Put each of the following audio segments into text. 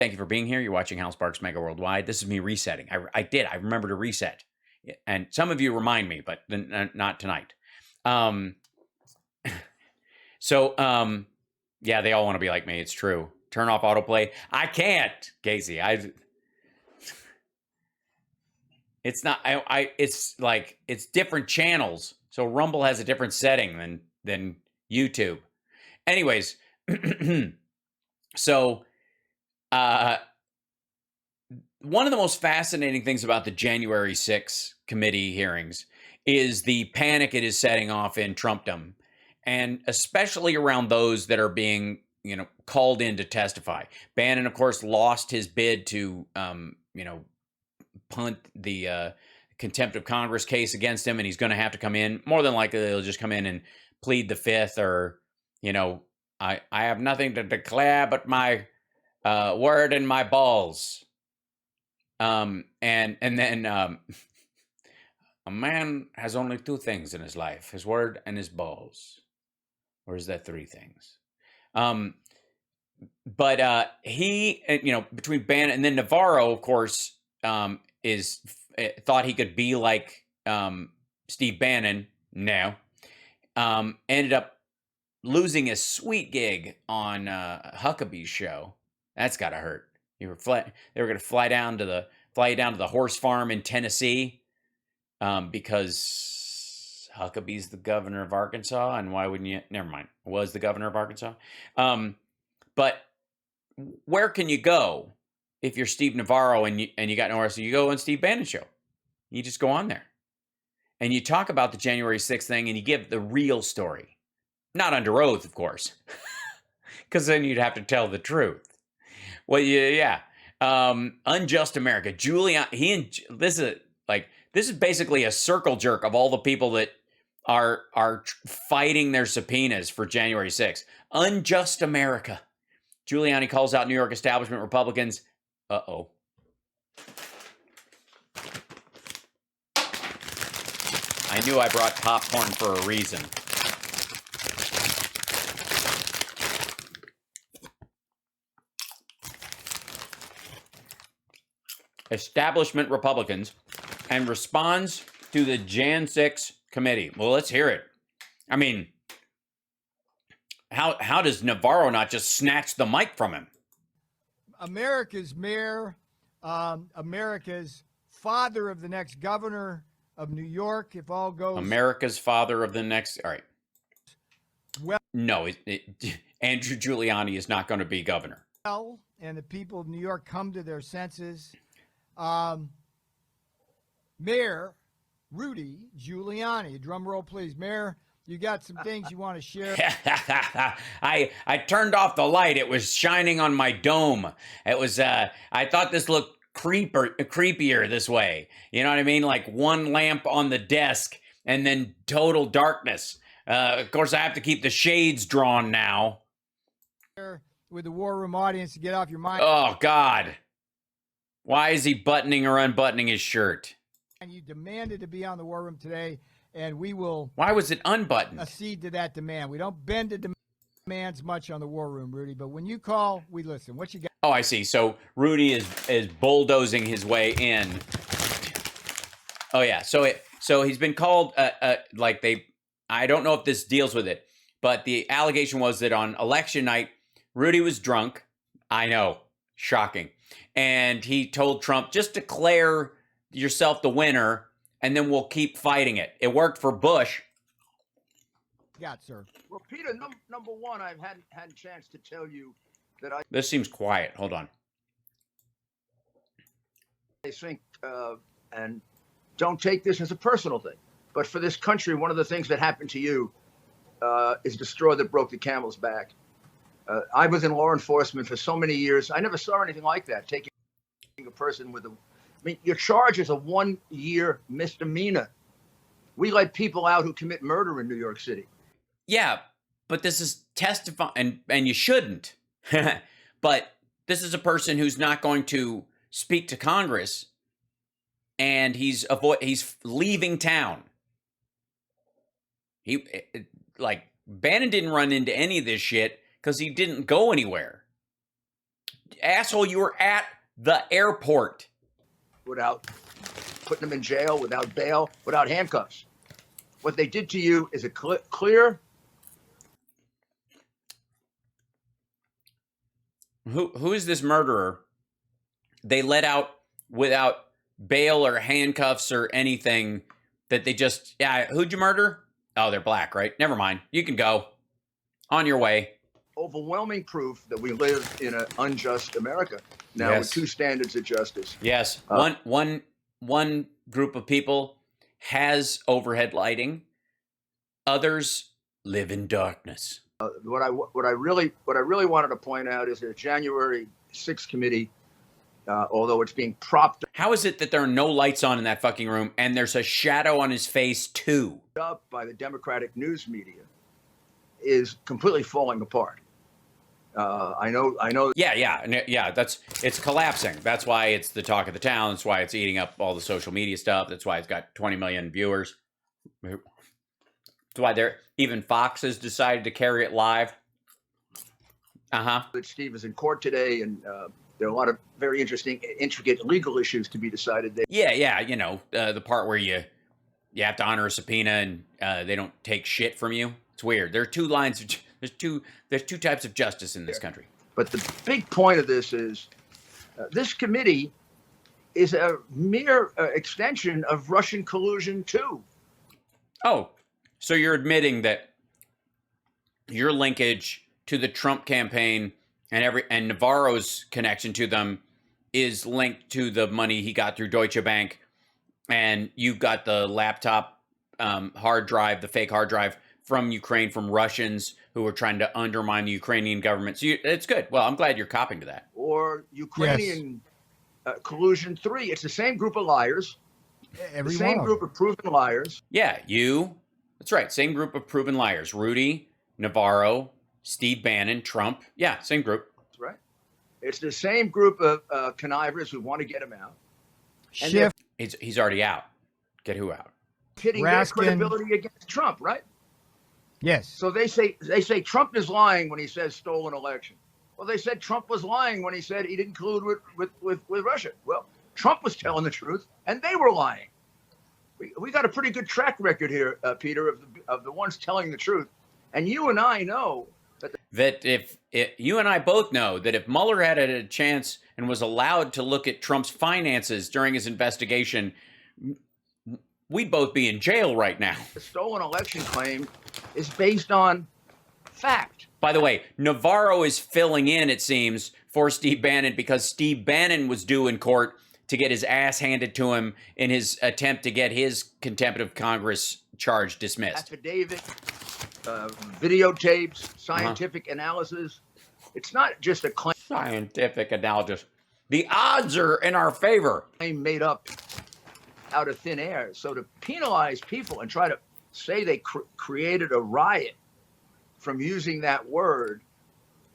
Thank you for being here. You're watching Hal Sparks Mega Worldwide. This is me resetting. I remember to reset. And some of you remind me, but not tonight. Yeah, they all want to be like me. It's true. Turn off autoplay. I can't, Casey. It's not, it's like, it's different channels. So Rumble has a different setting than YouTube. Anyways, so, one of the most fascinating things about the January 6th committee hearings is the panic it is setting off in Trumpdom, and especially around those that are being, called in to testify. Bannon, of course, lost his bid to, punt the contempt of Congress case against him, and he's going to have to come in. More than likely, he'll just come in and plead the fifth, or, I have nothing to declare but my word and my balls. And then a man has only two things in his life: his word and his balls. Or is that three things? But he, between Bannon and then Navarro, of course, thought he could be like Steve Bannon. No, ended up losing a sweet gig on Huckabee's show. That's gotta hurt. They were going to fly down to the horse farm in Tennessee because Huckabee's the governor of Arkansas, and why wouldn't you? Never mind. Was the governor of Arkansas. But where can you go if you're Steve Navarro and you got nowhere? So you go on Steve Bannon's show. You just go on there and you talk about the January 6th thing, and you give the real story, not under oath, of course, because then you'd have to tell the truth. Well, yeah. Unjust America. Giuliani. This is basically a circle jerk of all the people that are fighting their subpoenas for January 6th. Unjust America. Giuliani calls out New York establishment Republicans. Uh-oh. I knew I brought popcorn for a reason. Establishment Republicans, and responds to the Jan 6 committee. Well, let's hear it. I mean, how does Navarro not just snatch the mic from him? America's mayor, America's father of the next governor of New York, if all goes... America's father of the next... All right. Well... No, Andrew Giuliani is not going to be governor. Well, and the people of New York come to their senses... Mayor Rudy Giuliani, drum roll please. Mayor, you got some things you want to share? I turned off the light. It was shining on my dome. It was I thought this looked creepier this way. You know what I mean? Like one lamp on the desk and then total darkness. Of course, I have to keep the shades drawn now. With the War Room audience to get off your mind. Oh God. Why is he buttoning or unbuttoning his shirt? And you demanded to be on the War Room today, and we will... Why was it unbuttoned? Accede to that demand. We don't bend to demands much on the War Room, Rudy, but when you call, we listen. What you got? Oh, I see. So Rudy is bulldozing his way in. Oh, yeah. So he's been called, I don't know if this deals with it, but the allegation was that on election night, Rudy was drunk. I know. Shocking. And he told Trump, just declare yourself the winner, and then we'll keep fighting it. It worked for Bush. Yeah, sir. Well, Peter, number one, I've had a chance to tell you that This seems quiet. Hold on. I think, and don't take this as a personal thing, but for this country, one of the things that happened to you is the straw that broke the camel's back. I was in law enforcement for so many years. I never saw anything like that. Taking a person with your charge is a 1-year misdemeanor. We let people out who commit murder in New York City. Yeah, but this is testifying, and you shouldn't. But this is a person who's not going to speak to Congress, and he's leaving town. Bannon didn't run into any of this shit because he didn't go anywhere. asshole, you were at the airport. Without putting them in jail, without bail, without handcuffs. What they did to you is clear. Who is this murderer they let out without bail or handcuffs or anything, that they just, yeah, who'd you murder? Oh, they're black, right? Never mind. You can go. On your way. Overwhelming proof that we live in an unjust America now, Yes. with two standards of justice. Yes. One group of people has overhead lighting. Others live in darkness. What I really wanted to point out is the January 6th committee, although it's being propped How is it that there are no lights on in that fucking room and there's a shadow on his face too? up by the Democratic news media, is completely falling apart. I know. Yeah. It's collapsing. That's why it's the talk of the town. That's why it's eating up all the social media stuff. That's why it's got 20 million viewers. That's why even Fox has decided to carry it live. That Steve is in court today, and there are a lot of very interesting, intricate legal issues to be decided there. Yeah. The part where you have to honor a subpoena and they don't take shit from you. It's weird. There are two lines. There's two types of justice in this country. But the big point of this is this committee is a mere extension of Russian collusion too. Oh, so you're admitting that your linkage to the Trump campaign and Navarro's connection to them is linked to the money he got through Deutsche Bank, and you got the laptop hard drive, the fake hard drive from Ukraine, from Russians who were trying to undermine the Ukrainian government. So it's good. Well, I'm glad you're copping to that. Or Ukrainian collusion 3. It's the same group of liars. Every the same one. group of proven liars. Yeah, that's right. Same group of proven liars. Rudy, Navarro, Steve Bannon, Trump. Yeah, same group. That's right. It's the same group of connivers who want to get him out. And Schiff, He's already out. Get who out? pitting their credibility against Trump, right? yes. So they say Trump is lying when he says stolen election. Well, they said Trump was lying when he said he didn't collude with Russia. Well, Trump was telling the truth, and they were lying. We got a pretty good track record here, Peter, of the ones telling the truth. And you and I know that if you and I both know that if Mueller had a chance and was allowed to look at Trump's finances during his investigation, we'd both be in jail right now. the stolen election claim is based on fact. By the way, Navarro is filling in, it seems, for Steve Bannon because Steve Bannon was due in court to get his ass handed to him in his attempt to get his contempt of Congress charge dismissed. Affidavit, videotapes, scientific analysis. It's not just a claim Scientific analysis. The odds are in our favor. made up out of thin air. So to penalize people and try to say they created a riot from using that word,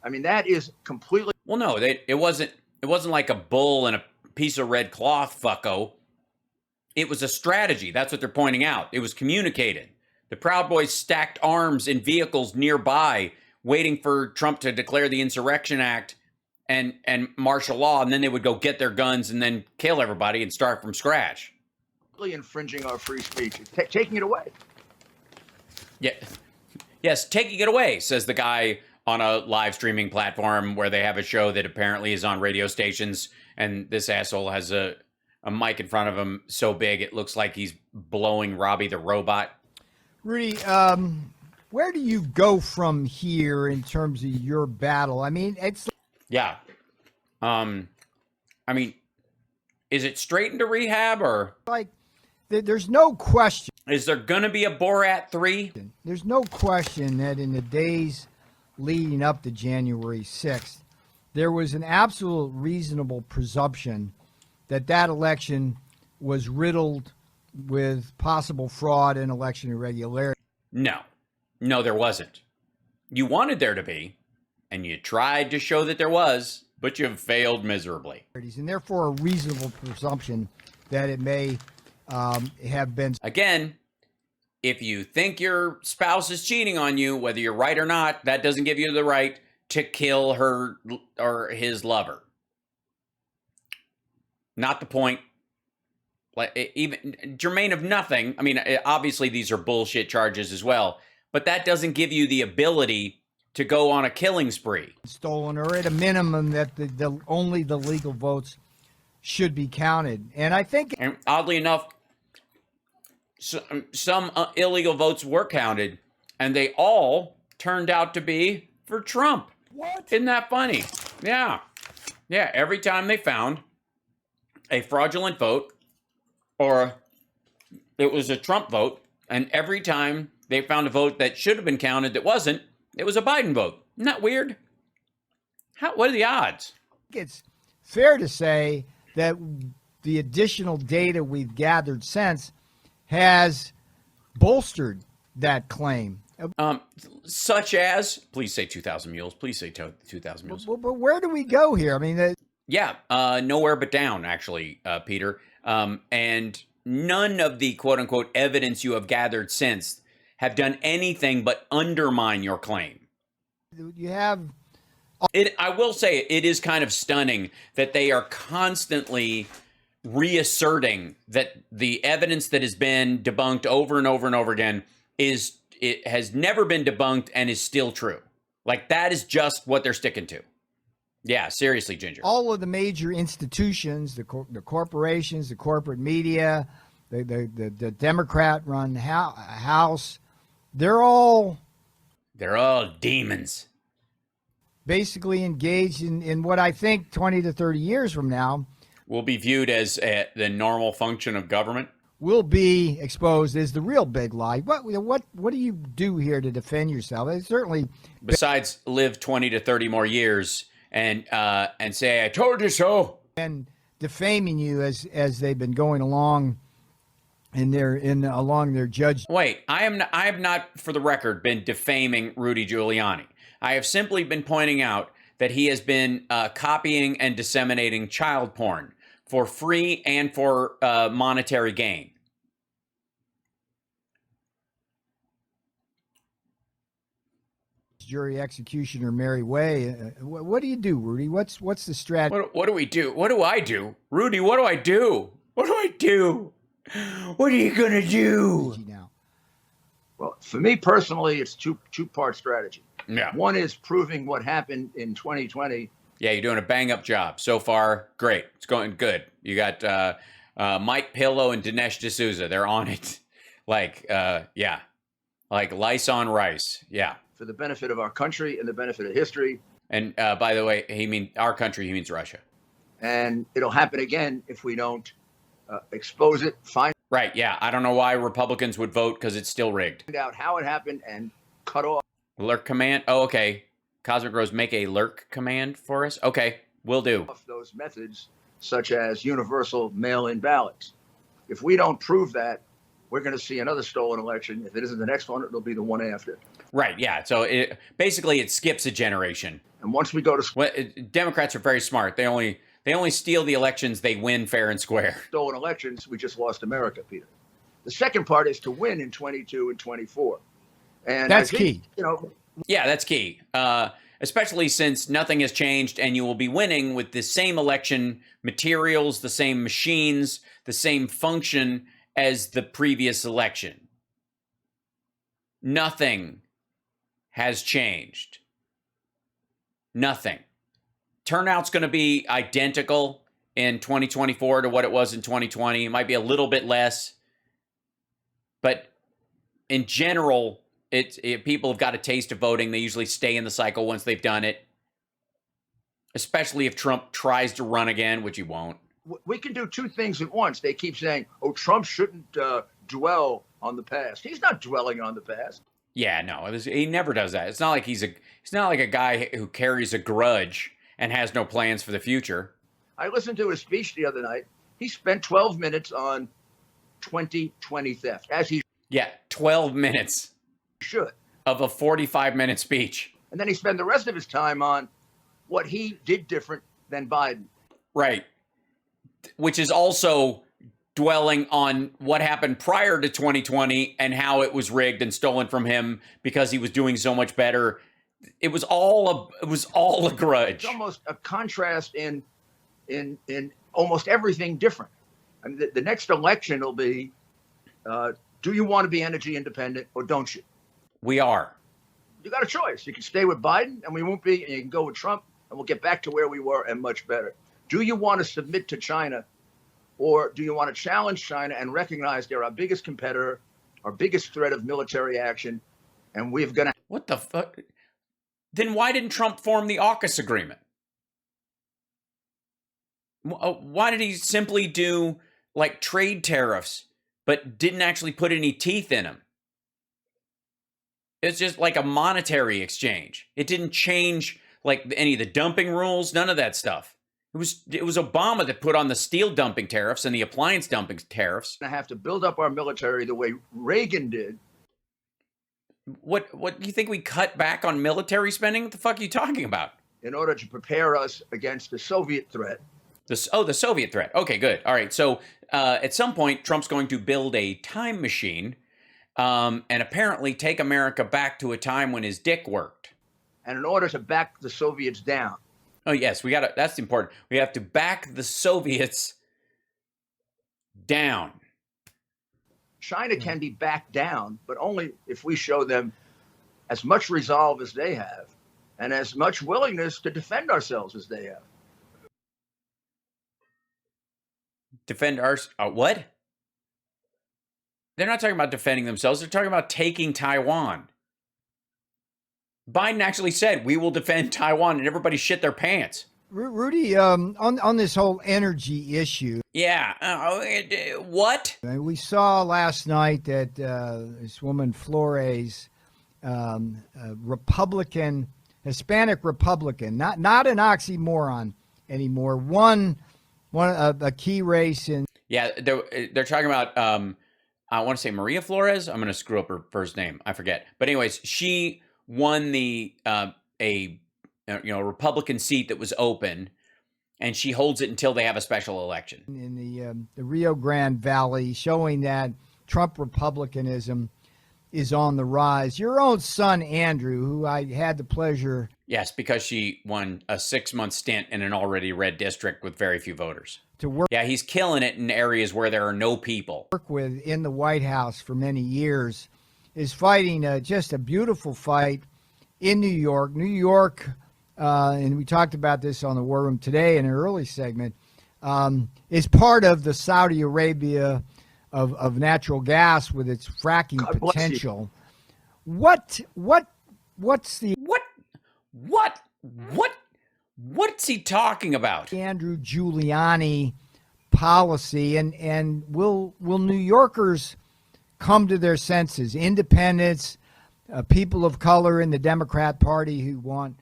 I mean, that is completely. Well, no, it wasn't like a bull and a piece of red cloth, fucko. It was a strategy. That's what they're pointing out. It was communicated. The Proud Boys stacked arms in vehicles nearby, waiting for Trump to declare the Insurrection Act and martial law, and then they would go get their guns and then kill everybody and start from scratch. Infringing our free speech, taking it away. Yeah. Yes, taking it away, says the guy on a live streaming platform where they have a show that apparently is on radio stations, and this asshole has a mic in front of him so big it looks like he's blowing Robbie the robot. Rudy, where do you go from here in terms of your battle? I mean, it's Yeah. I mean, is it straight into rehab or like there's no question. is there going to be a Borat 3? There's no question that in the days leading up to January 6th, there was an absolute reasonable presumption that that election was riddled with possible fraud and election irregularity. No, there wasn't. You wanted there to be, and you tried to show that there was, but you failed miserably. And therefore a reasonable presumption that it may have been. Again, if you think your spouse is cheating on you, whether you're right or not, that doesn't give you the right to kill her or his lover. Not the point. Like, even germane of nothing. I mean, obviously these are bullshit charges as well, but that doesn't give you the ability to go on a killing spree. Stolen, or at a minimum that only the legal votes should be counted. And I think, and oddly enough, some illegal votes were counted, and they all turned out to be for Trump. What? Isn't that funny? Yeah. Yeah, every time they found a fraudulent vote, or it was a Trump vote, and every time they found a vote that should have been counted that wasn't, it was a Biden vote. Isn't that weird? What are the odds? It's fair to say that the additional data we've gathered since has bolstered that claim. Such as, please say 2,000 mules. Please say 2,000 mules. But where do we go here? I mean, yeah, nowhere but down, actually, Peter. And none of the quote-unquote evidence you have gathered since have done anything but undermine your claim. You have... I will say it is kind of stunning that they are constantly reasserting that the evidence that has been debunked over and over and over again it has never been debunked and is still true. Like, that is just what they're sticking to. Yeah, seriously, Ginger. All of the major institutions, the corporations, the corporate media, the Democrat-run House, they're all demons. Basically engaged in what I think 20 to 30 years from now will be viewed as the normal function of government. Will be exposed as the real big lie. What do you do here to defend yourself? It's certainly, besides live 20 to 30 more years and say, I told you so. And defaming you as they've been going along along their judge. Wait, I have not, for the record, been defaming Rudy Giuliani. I have simply been pointing out that he has been copying and disseminating child porn for free and for monetary gain. Jury executioner Mary Way. What do you do, Rudy? What's the strategy? What do we do? What do I do? Rudy, what do I do? What do I do? What are you going to do? Now? Well, for me personally, it's two-part strategy. Yeah. One is proving what happened in 2020. Yeah, you're doing a bang-up job. So far, great. It's going good. You got Mike Pillow and Dinesh D'Souza. They're on it. Like lice on rice. Yeah. For the benefit of our country and the benefit of history. And by the way, our country, he means Russia. And it'll happen again if we don't expose it, find right, yeah. I don't know why Republicans would vote because it's still rigged. out how it happened and cut off. Lurk command? Oh, okay. Cosmic Rose, make a lurk command for us? Okay, will do. Those methods, such as universal mail-in ballots. If we don't prove that, we're going to see another stolen election. If it isn't the next one, it'll be the one after. Right, yeah. So basically it skips a generation. And once we go to Democrats are very smart. They only steal the elections they win fair and square. Stolen elections, we just lost America, Peter. The second part is to win in 22 and 24. And that's key. Yeah, that's key. Especially since nothing has changed and you will be winning with the same election materials, the same machines, the same function as the previous election. Nothing has changed. Nothing. Turnout's going to be identical in 2024 to what it was in 2020. It might be a little bit less. But in general, people have got a taste of voting. They usually stay in the cycle once they've done it. Especially if Trump tries to run again, which he won't. We can do two things at once. They keep saying, oh, Trump shouldn't dwell on the past. He's not dwelling on the past. Yeah, no, he never does that. It's not like he's not like a guy who carries a grudge and has no plans for the future. I listened to his speech the other night. He spent 12 minutes on 2020 theft, as he 12 minutes should of a 45-minute speech. And then he spent the rest of his time on what he did different than Biden. Right. Which is also dwelling on what happened prior to 2020 and how it was rigged and stolen from him because he was doing so much better. It was all a grudge. It's almost a contrast in almost everything different. I mean, the next election will be, do you want to be energy independent or don't you? We are. You got a choice. You can stay with Biden and we won't be, and you can go with Trump and we'll get back to where we were and much better. Do you want to submit to China, or do you want to challenge China and recognize they're our biggest competitor, our biggest threat of military action, and we've got to... What the fuck? Then why didn't Trump form the AUKUS agreement? Why did he simply do like trade tariffs, but didn't actually put any teeth in them? It's just like a monetary exchange. It didn't change like any of the dumping rules, none of that stuff. It was Obama that put on the steel dumping tariffs and the appliance dumping tariffs. have to build up our military the way Reagan did. What do you think we cut back on military spending? What the fuck are you talking about? In order to prepare us against the Soviet threat. The Soviet threat. Okay, good. All right. So at some point, Trump's going to build a time machine and apparently take America back to a time when his dick worked. And in order to back the Soviets down. Oh, yes. That's important. We have to back the Soviets down. China can be backed down, but only if we show them as much resolve as they have and as much willingness to defend ourselves as they have. Defend our... what? They're not talking about defending themselves. They're talking about taking Taiwan. Biden actually said, we will defend Taiwan, and everybody shit their pants. Rudy, on this whole energy issue. Yeah. What? We saw last night that this woman Flores, Republican, Hispanic Republican, not an oxymoron anymore, won a key race in. Yeah, they're talking about, I want to say Maria Flores. I'm going to screw up her first name. I forget. But anyways, she won a Republican seat that was open, and she holds it until they have a special election. In the Rio Grande Valley, showing that Trump Republicanism is on the rise. Your own son, Andrew, who I had the pleasure... Yes, because she won a 6-month stint in an already red district with very few voters. To work, yeah, he's killing it in areas where there are no people. Work with in the White House for many years, is fighting just a beautiful fight in New York. New York, and we talked about this on the War Room today in an early segment, is part of the Saudi Arabia of natural gas with its fracking potential. What's he talking about? Andrew Giuliani policy, and will New Yorkers come to their senses? Independents, people of color in the Democrat Party who want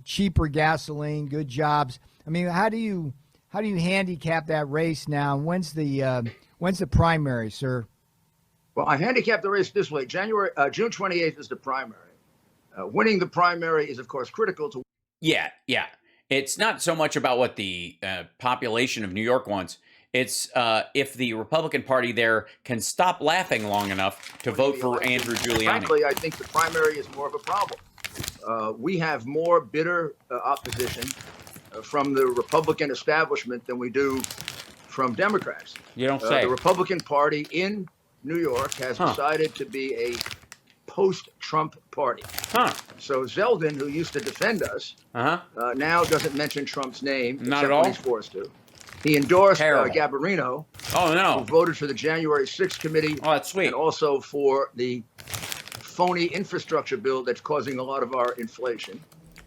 cheaper gasoline, good jobs. I mean, how do you handicap that race now? When's the primary, sir? Well, I handicap the race this way: June 28th is the primary. Winning the primary is, of course, critical to. Yeah. It's not so much about what the population of New York wants. It's if the Republican Party there can stop laughing long enough to vote for Andrew Giuliani. Frankly, I think the primary is more of a problem. We have more bitter opposition from the Republican establishment than we do from Democrats. You don't say. The Republican Party in New York has decided to be a post-Trump party. So Zeldin, who used to defend us, now doesn't mention Trump's name. Not at all. He's forced to. He endorsed Gabarino. Oh, no. Who voted for the January 6th committee. Oh, that's sweet. And also for the phony infrastructure bill that's causing a lot of our inflation.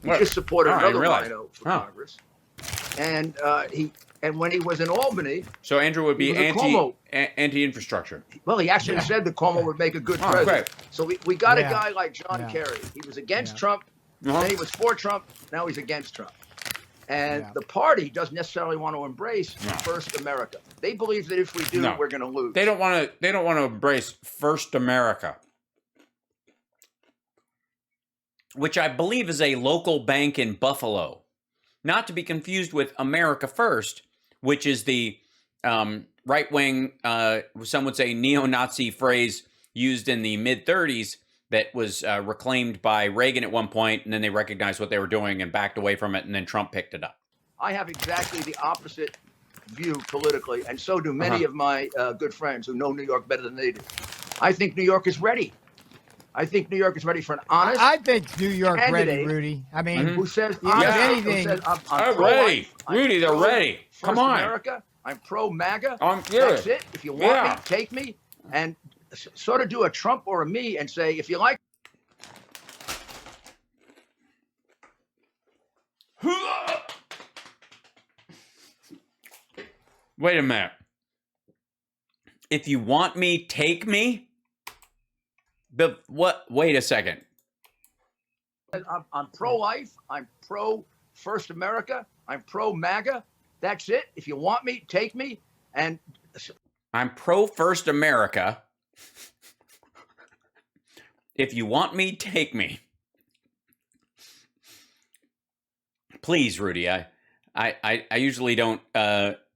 He just supported another rhino for Congress. And when he was in Albany... So Andrew would be anti-infrastructure. Well, he actually said that Cuomo would make a good president. Great. So we got a guy like John Kerry. He was against Trump, then he was for Trump, now he's against Trump. And the party doesn't necessarily want to embrace First America. They believe that if we do, we're going to lose. They don't want to embrace First America, which I believe is a local bank in Buffalo. Not to be confused with America First, which is the right-wing, some would say neo-Nazi phrase used in the mid-30s that was reclaimed by Reagan at one point, and then they recognized what they were doing and backed away from it, and then Trump picked it up. I have exactly the opposite view politically, and so do many of my good friends who know New York better than they do. I think New York is ready. I think New York is ready for an honest. I think New York ready, candidate Rudy. I mean, who says, Yeah, if honestly, who anything- says, I'm They're pro-life, ready. I'm Rudy, they're pro ready. Come First on. America. I'm pro MAGA. Yeah. That's it. If you want Yeah. me, take me, and sort of do a Trump or a me and say, if you like. Wait a minute. If you want me, take me? But what? Wait a second. I'm pro-life. I'm pro First America. I'm pro MAGA. That's it. If you want me, take me. And I'm pro First America. If you want me, take me. Please, Rudy. I usually don't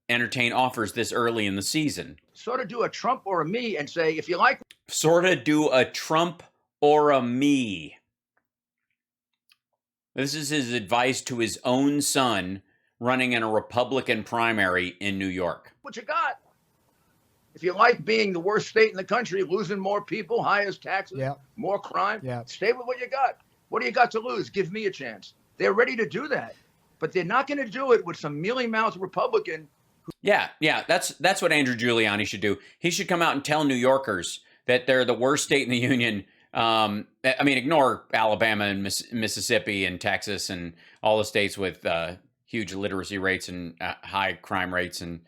entertain offers this early in the season. sort of do a Trump or a me and say, if you like. Sort of do a Trump or a me. This is his advice to his own son running in a Republican primary in New York. What you got? If you like being the worst state in the country, losing more people, highest taxes, more crime, stay with what you got. What do you got to lose? Give me a chance. They're ready to do that, but they're not going to do it with some mealy-mouthed Republican. Yeah, that's what Andrew Giuliani should do. He should come out and tell New Yorkers that they're the worst state in the union. I mean, ignore Alabama and Mississippi and Texas and all the states with huge literacy rates and high crime rates and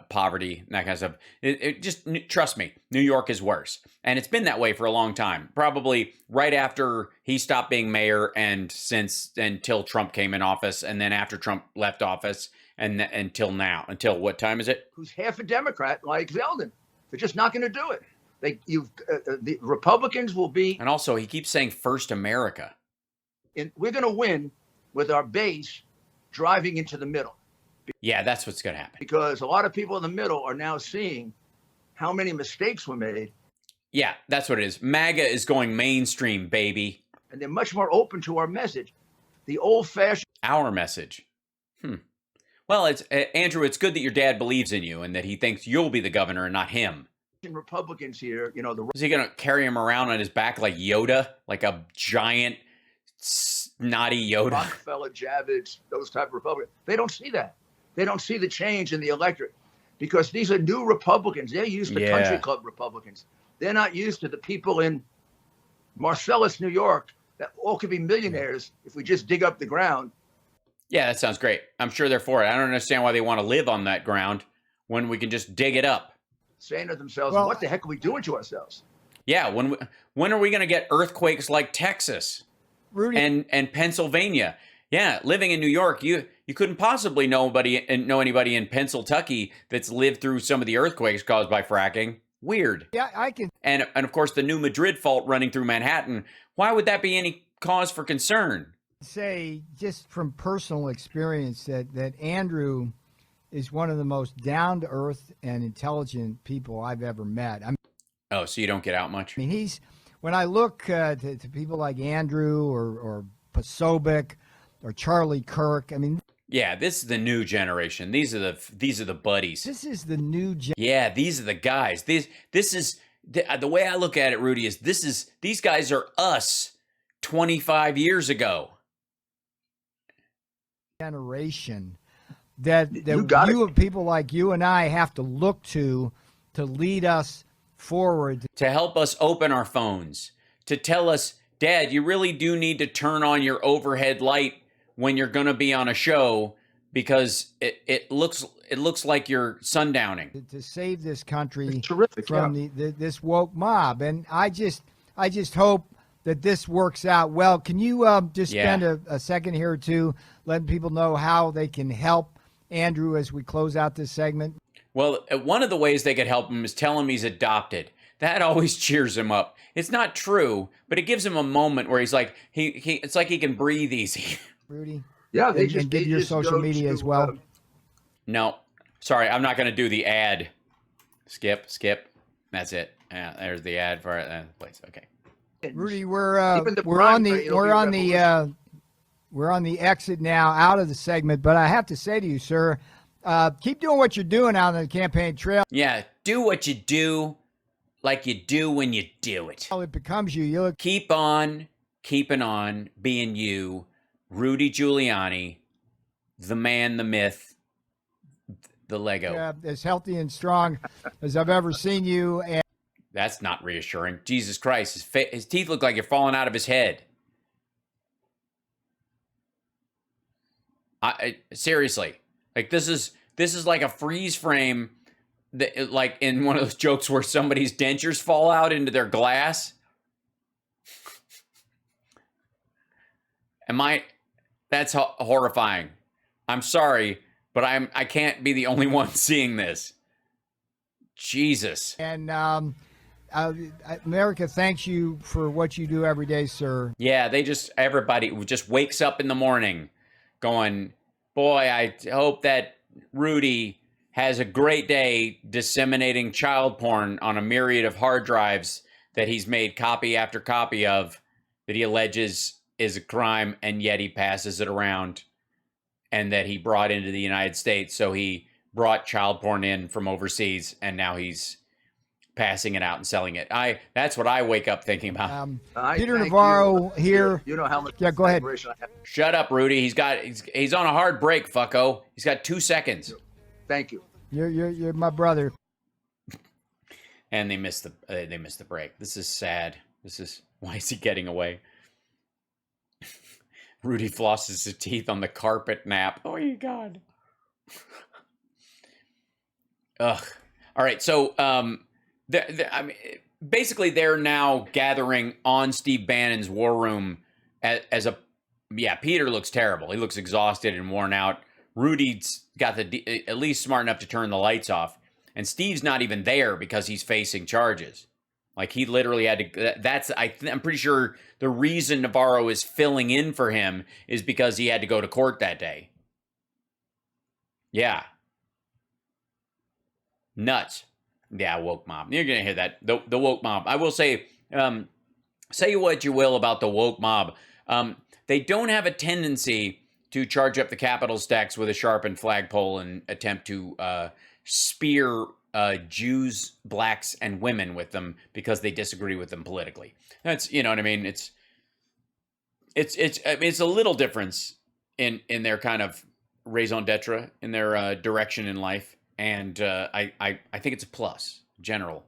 poverty and that kind of stuff. Just trust me, New York is worse. And it's been that way for a long time, probably right after he stopped being mayor and until Trump came in office, and then after Trump left office and until now. Until what time is it? Who's half a Democrat like Zeldin. They're just not going to do it. The Republicans will be. And also, he keeps saying First America. We're going to win with our base driving into the middle. Yeah, that's what's going to happen. Because a lot of people in the middle are now seeing how many mistakes were made. Yeah, that's what it is. MAGA is going mainstream, baby. And they're much more open to our message. The old-fashioned. Our message. Well, it's Andrew, it's good that your dad believes in you and that he thinks you'll be the governor and not him. Republicans here, is he going to carry him around on his back like Yoda? Like a giant, snotty Yoda? Rockefeller, Javits, those type of Republicans. They don't see that. They don't see the change in the electorate because these are new Republicans. They're used to country club Republicans. They're not used to the people in Marcellus, New York, that all could be millionaires if we just dig up the ground. Yeah, that sounds great. I'm sure they're for it. I don't understand why they want to live on that ground when we can just dig it up. Saying to themselves, what the heck are we doing to ourselves? Yeah, when are we going to get earthquakes like Texas Rudy. and Pennsylvania? Yeah, living in New York, you couldn't possibly know anybody in Pennsylvania that's lived through some of the earthquakes caused by fracking. Weird. Yeah, I can. And of course, the new Madrid fault running through Manhattan. Why would that be any cause for concern? Say just from personal experience that Andrew is one of the most down-to-earth and intelligent people I've ever met. Oh, so you don't get out much? I mean, when I look to people like Andrew or Posobiec or Charlie Kirk, I mean. Yeah, this is the new generation. These are the buddies. This is the new generation. Yeah, these are the guys. This is the way I look at it, Rudy, is these guys are us 25 years ago. Generation that you people like you and I have to look to lead us forward, to help us open our phones, to tell us, Dad, you really do need to turn on your overhead light when you're going to be on a show because it looks like you're sundowning. To save this country from this woke mob. And I just hope that this works out well. Can you just spend a second here or two letting people know how they can help Andrew as we close out this segment? Well, one of the ways they could help him is tell him he's adopted. That always cheers him up. It's not true, but it gives him a moment where he's like, it's like he can breathe easy. Rudy? Yeah, and give your social media as well. No, sorry, I'm not going to do the ad. Skip. That's it. Yeah, there's the ad for it. Place. Okay. We're on the exit now out of the segment, but I have to say to you, sir, Keep doing what you're doing out on the campaign trail. Yeah, do what you do like you do when you do it. It becomes you. You look Keep on keeping on being you, Rudy Giuliani, the man, the myth, the Lego. as healthy and strong as I've ever seen you. And That's not reassuring. Jesus Christ, his teeth look like you're falling out of his head. Seriously, like this is like a freeze frame, that, like in one of those jokes where somebody's dentures fall out into their glass. That's horrifying. I'm sorry, but I can't be the only one seeing this. Jesus. And America thanks you for what you do every day, sir. Yeah, everybody just wakes up in the morning going, boy, I hope that Rudy has a great day disseminating child porn on a myriad of hard drives that he's made copy after copy of, that he alleges is a crime, and yet he passes it around, and that he brought into the United States. So he brought child porn in from overseas, and now he's passing it out and selling it. That's what I wake up thinking about. Peter Navarro here. You know how much go ahead. I have. Shut up, Rudy. He's on a hard break, fucko. He's got 2 seconds. Thank you. You're my brother. And they missed the break. This is sad. Why is he getting away? Rudy flosses his teeth on the carpet nap. Oh, my God. Ugh. All right. So, basically, they're now gathering on Steve Bannon's war room Peter looks terrible. He looks exhausted and worn out. Rudy's got at least smart enough to turn the lights off. And Steve's not even there because he's facing charges. Like, he literally had to, I'm pretty sure the reason Navarro is filling in for him is because he had to go to court that day. Yeah. Nuts. Yeah, woke mob. You're going to hear that. The woke mob. I will say what you will about the woke mob. They don't have a tendency to charge up the Capitol stacks with a sharpened flagpole and attempt to spear Jews, blacks, and women with them because they disagree with them politically. That's, you know what I mean? It's a little difference in their kind of raison d'etre, in their direction in life. And I think it's a plus, general